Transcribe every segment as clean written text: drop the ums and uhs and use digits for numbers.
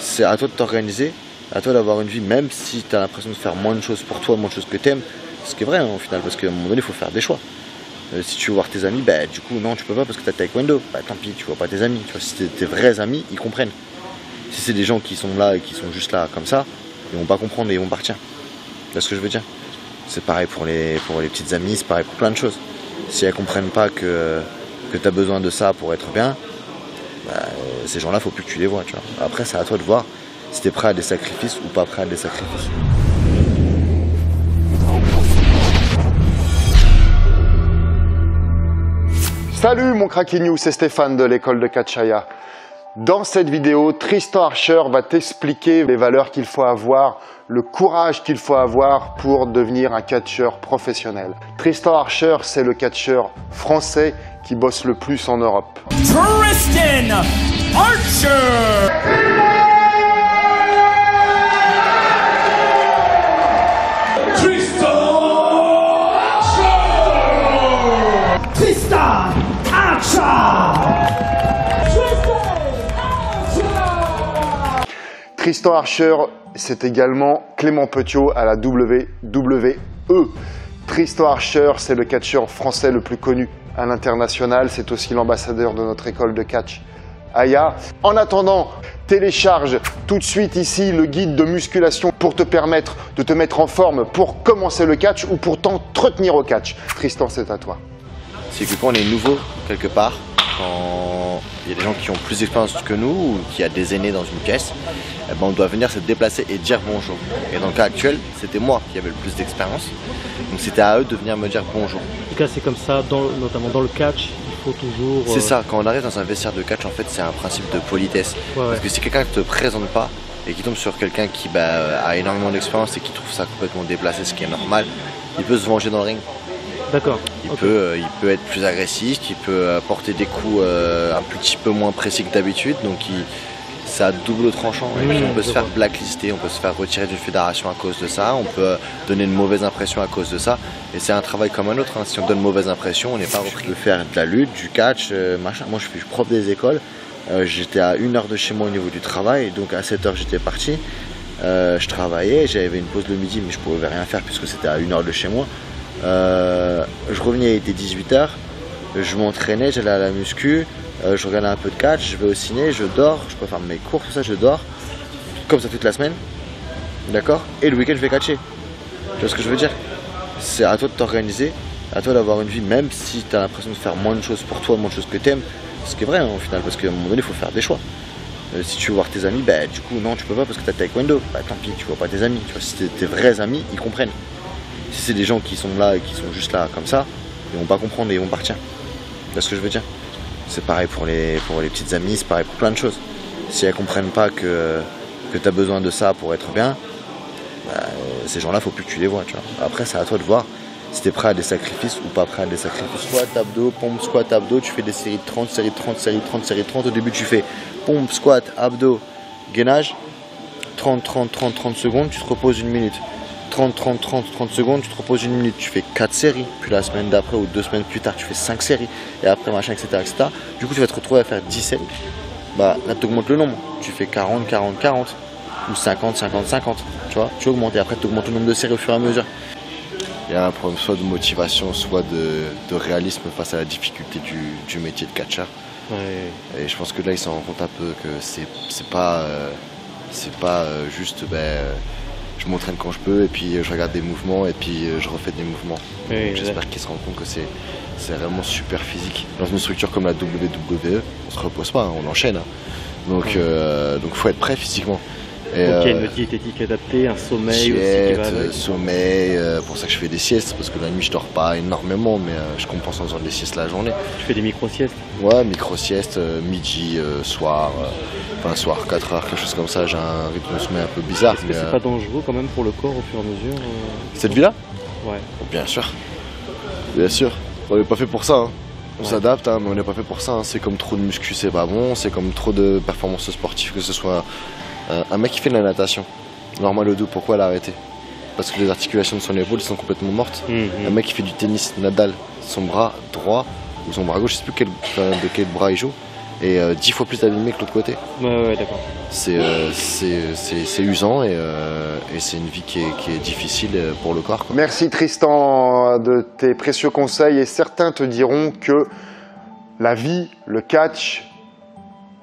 c'est à toi de t'organiser, à toi d'avoir une vie, même si tu as l'impression de faire moins de choses pour toi, moins de choses que tu aimes. Ce qui est vrai au final, parce qu'à un moment donné, il faut faire des choix. Si tu veux voir tes amis, bah du coup non, tu peux pas parce que tu as taekwondo. Bah tant pis, tu vois pas tes amis. Tu vois, si c'est tes vrais amis, ils comprennent. Si c'est des gens qui sont là et qui sont juste là comme ça, ils vont pas comprendre et ils vont partir. Tu vois ce que je veux dire? C'est pareil pour les petites amies, c'est pareil pour plein de choses. Si elles comprennent pas que tu as besoin de ça pour être bien, bah, ces gens-là, faut plus que tu les vois. Tu vois. Après, c'est à toi de voir si tu es prêt à des sacrifices ou pas prêt à des sacrifices. Salut mon Craquignou, c'est Stéphane de l'école de Catch Aya. Dans cette vidéo, Tristan Archer va t'expliquer les valeurs qu'il faut avoir, le courage qu'il faut avoir pour devenir un catcheur professionnel. Tristan Archer, c'est le catcheur français qui bosse le plus en Europe. Tristan Archer! Tristan Archer, c'est également Clément Petiot à la WWE. Tristan Archer, c'est le catcheur français le plus connu à l'international. C'est aussi l'ambassadeur de notre école de catch Aya. En attendant, télécharge tout de suite ici le guide de musculation pour te permettre de te mettre en forme pour commencer le catch ou pour t'entretenir au catch. Tristan, c'est à toi. C'est que quand on est nouveau quelque part, quand il y a des gens qui ont plus d'expérience que nous ou qu'il y a des aînés dans une pièce, eh ben on doit venir se déplacer et dire bonjour. Et dans le cas actuel, c'était moi qui avais le plus d'expérience, donc c'était à eux de venir me dire bonjour. En tout cas, c'est comme ça, notamment dans le catch, il faut toujours... C'est ça, quand on arrive dans un vestiaire de catch, en fait, c'est un principe de politesse. Parce que si quelqu'un ne te présente pas et qui tombe sur quelqu'un qui a énormément d'expérience et qui trouve ça complètement déplacé, ce qui est normal, il peut se venger dans le ring. D'accord. Il peut être plus agressif, il peut porter des coups un petit peu moins précis que d'habitude, donc c'est à double tranchant. Et puis on peut se faire blacklister, on peut se faire retirer d'une fédération à cause de ça, on peut donner une mauvaise impression à cause de ça. Et c'est un travail comme un autre, hein. Si on donne une mauvaise impression, on n'est pas repris. Je peux faire de la lutte, du catch, machin. Moi je suis prof des écoles, j'étais à 1 heure de chez moi au niveau du travail, donc à 7 heures j'étais parti. Je travaillais, j'avais une pause le midi, mais je ne pouvais rien faire puisque c'était à 1 heure de chez moi. Je revenais, il était 18 h, je m'entraînais, j'allais à la muscu, je regardais un peu de catch, je vais au ciné, je dors, je peux faire mes cours, tout ça, je dors, comme ça toute la semaine, d'accord? Et le week-end je vais catcher, tu vois ce que je veux dire? C'est à toi de t'organiser, à toi d'avoir une vie, même si tu as l'impression de faire moins de choses pour toi, moins de choses que tu aimes, ce qui est vrai au final, parce qu'à un moment donné il faut faire des choix. Si tu veux voir tes amis, bah du coup non tu peux pas parce que tu as taekwondo, bah tant pis, tu vois pas tes amis, tu vois, si c'est tes vrais amis, ils comprennent. Si c'est des gens qui sont là et qui sont juste là comme ça, ils vont pas comprendre et ils vont partir. Tu vois ce que je veux dire? C'est pareil pour les petites amies, c'est pareil pour plein de choses. Si elles comprennent pas que tu as besoin de ça pour être bien, bah, ces gens-là, faut plus que tu les vois. Tu vois. Après, c'est à toi de voir si tu es prêt à des sacrifices ou pas prêt à des sacrifices. Squat, abdos, pompe, squat, abdos, tu fais des séries de 30, séries de 30, séries de 30, séries de 30. Au début, tu fais pompe, squat, abdos, gainage, 30, 30, 30, 30 secondes, tu te reposes 1 minute. 30 secondes, tu te reposes 1 minute, tu fais 4 séries, puis la semaine d'après ou 2 semaines plus tard, tu fais 5 séries, et après machin, etc., etc. Du coup, tu vas te retrouver à faire 10 séries. Bah là, tu augmentes le nombre. Tu fais 40, 40, 40, ou 50, 50, 50. Tu vois, tu augmentes, et après, tu augmentes le nombre de séries au fur et à mesure. Il y a un problème soit de motivation, soit de réalisme face à la difficulté du métier de catcheur. Ouais. Et je pense que là, ils s'en rendent compte un peu que c'est pas juste... je m'entraîne quand je peux et puis je regarde des mouvements et puis je refais des mouvements. Oui, j'espère qu'ils se rendent compte que c'est vraiment super physique. Dans une structure comme la WWE, on se repose pas, on enchaîne. Donc faut être prêt physiquement. Et donc il y a une diététique adaptée, un sommeil aussi qui va avec. Sommeil, pour ça que je fais des siestes, parce que la nuit je dors pas énormément, mais je compense en faisant des siestes la journée. Tu fais des micro-siestes? Ouais, micro-siestes, midi, soir, soir, 4 heures, quelque chose comme ça. J'ai un rythme de sommeil un peu bizarre. Est-ce que c'est pas dangereux quand même pour le corps au fur et à mesure Cette vie-là? Ouais. Bien sûr. Bien sûr. On n'est pas fait pour ça. Hein. On s'adapte, hein, mais on n'est pas fait pour ça. Hein. C'est comme trop de muscu, c'est pas bon. C'est comme trop de performances sportives, que ce soit un mec qui fait de la natation. Normal au dos, pourquoi l'arrêter? Parce que les articulations de son épaule sont complètement mortes. Un mec qui fait du tennis, Nadal, son bras droit ou son bras gauche, je sais plus de quel bras il joue, et 10 fois plus abîmé que l'autre côté. Ouais, d'accord. C'est usant et c'est une vie qui est difficile pour le corps, quoi. Merci Tristan de tes précieux conseils, et certains te diront que la vie, le catch,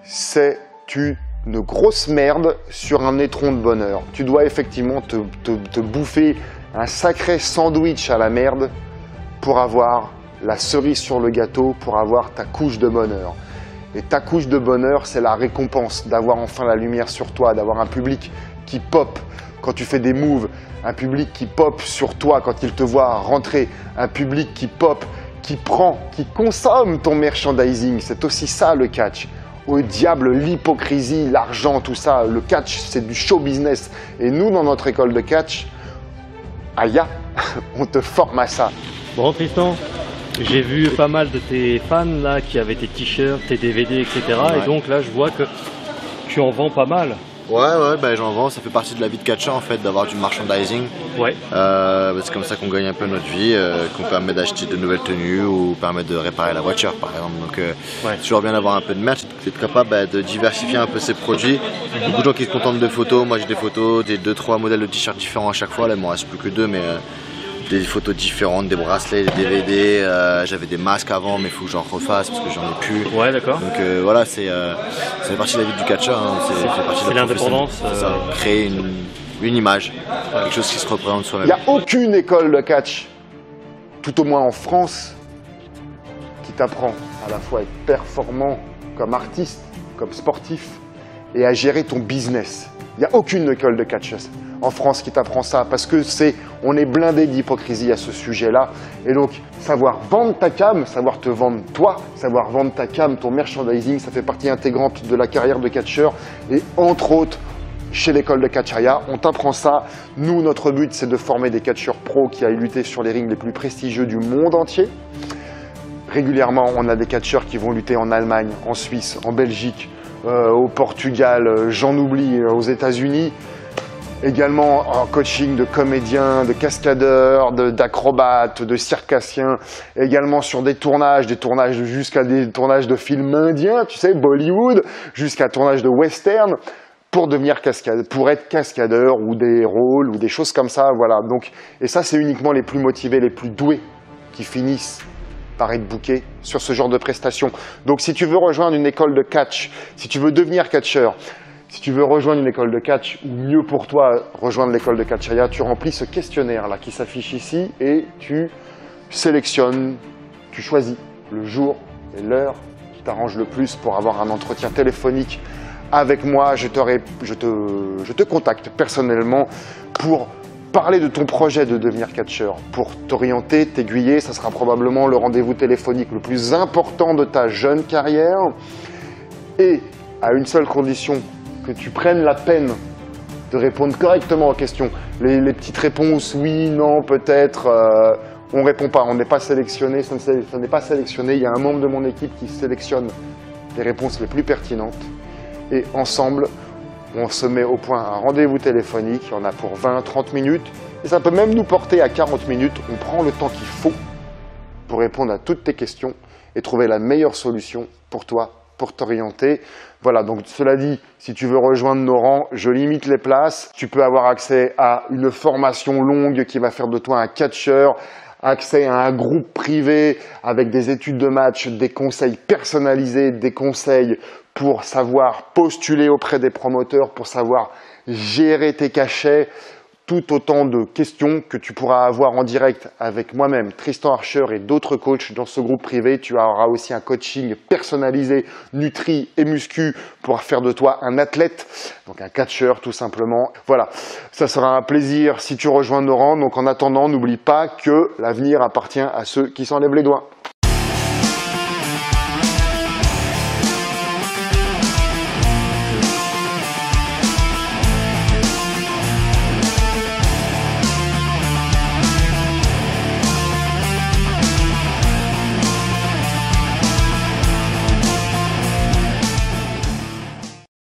c'est une grosse merde sur un étron de bonheur. Tu dois effectivement te bouffer un sacré sandwich à la merde pour avoir la cerise sur le gâteau, pour avoir ta couche de bonheur. Et ta couche de bonheur, c'est la récompense d'avoir enfin la lumière sur toi, d'avoir un public qui pop quand tu fais des moves, un public qui pop sur toi quand il te voit rentrer, un public qui pop, qui prend, qui consomme ton merchandising. C'est aussi ça le catch. Au diable, l'hypocrisie, l'argent, tout ça. Le catch, c'est du show business. Et nous, dans notre école de catch, aïe, on te forme à ça. Bon, Tristan, j'ai vu pas mal de tes fans là qui avaient tes t-shirts, tes DVD, etc. Ouais. Et donc là, je vois que tu en vends pas mal. Ouais, bah, j'en vends, ça fait partie de la vie de catcheur en fait, d'avoir du merchandising. Ouais. C'est comme ça qu'on gagne un peu notre vie, qu'on permet d'acheter de nouvelles tenues ou permet de réparer la voiture par exemple. Donc c'est toujours bien d'avoir un peu de merch, d'être capable de diversifier un peu ses produits. Beaucoup de gens qui se contentent de photos, moi j'ai des photos, des 2-3 modèles de t-shirts différents à chaque fois, là il m'en reste plus que 2, mais des photos différentes, des bracelets, des DVD, j'avais des masques avant mais il faut que j'en refasse parce que j'en ai plus. Ouais, d'accord. Donc voilà, ça fait partie de la vie du catcheur, hein. C'est l'indépendance. C'est ça, créer une image, quelque chose qui se représente Il soi-même. n'y a aucune école de catch, tout au moins en France, qui t'apprend à la fois à être performant comme artiste, comme sportif et à gérer ton business. Il n'y a aucune école de catch en France qui t'apprend ça, parce que on est blindé d'hypocrisie à ce sujet-là. Et donc, savoir vendre ta cam, savoir te vendre toi, savoir vendre ta cam, ton merchandising, ça fait partie intégrante de la carrière de catcheur. Et entre autres, chez l'école de Catcharia, on t'apprend ça. Nous, notre but, c'est de former des catcheurs pros qui aillent lutter sur les rings les plus prestigieux du monde entier. Régulièrement, on a des catcheurs qui vont lutter en Allemagne, en Suisse, en Belgique, au Portugal, j'en oublie, aux États-Unis. Également en coaching de comédiens, de cascadeurs, d'acrobates, de circassiens. Également sur des tournages jusqu'à des tournages de films indiens, tu sais, Bollywood, jusqu'à tournage de western, pour être cascadeur ou des rôles ou des choses comme ça, voilà. Donc, et ça, c'est uniquement les plus motivés, les plus doués qui finissent par être bookés sur ce genre de prestations. Donc, si tu veux rejoindre une école de catch, si tu veux devenir catcheur, si tu veux rejoindre une école de catch, ou mieux pour toi, rejoindre l'école de Catcharia, tu remplis ce questionnaire-là qui s'affiche ici et tu sélectionnes, tu choisis le jour et l'heure qui t'arrange le plus pour avoir un entretien téléphonique avec moi. Je te contacte personnellement pour parler de ton projet de devenir catcheur, pour t'orienter, t'aiguiller. Ça sera probablement le rendez-vous téléphonique le plus important de ta jeune carrière, et à une seule condition, que tu prennes la peine de répondre correctement aux questions. Les petites réponses, oui, non, peut-être, on ne répond pas, on n'est pas sélectionné, ça n'est pas sélectionné. Il y a un membre de mon équipe qui sélectionne les réponses les plus pertinentes. Et ensemble, on se met au point un rendez-vous téléphonique. Il y en a pour 20-30 minutes. Et ça peut même nous porter à 40 minutes. On prend le temps qu'il faut pour répondre à toutes tes questions et trouver la meilleure solution pour toi, pour t'orienter. Voilà, donc cela dit, si tu veux rejoindre nos rangs, je limite les places. Tu peux avoir accès à une formation longue qui va faire de toi un catcheur, accès à un groupe privé avec des études de match, des conseils personnalisés, des conseils pour savoir postuler auprès des promoteurs, pour savoir gérer tes cachets. Tout autant de questions que tu pourras avoir en direct avec moi-même, Tristan Archer, et d'autres coachs dans ce groupe privé. Tu auras aussi un coaching personnalisé, nutri et muscu pour faire de toi un athlète, donc un catcheur tout simplement. Voilà, ça sera un plaisir si tu rejoins nos rangs. Donc en attendant, n'oublie pas que l'avenir appartient à ceux qui s'enlèvent les doigts.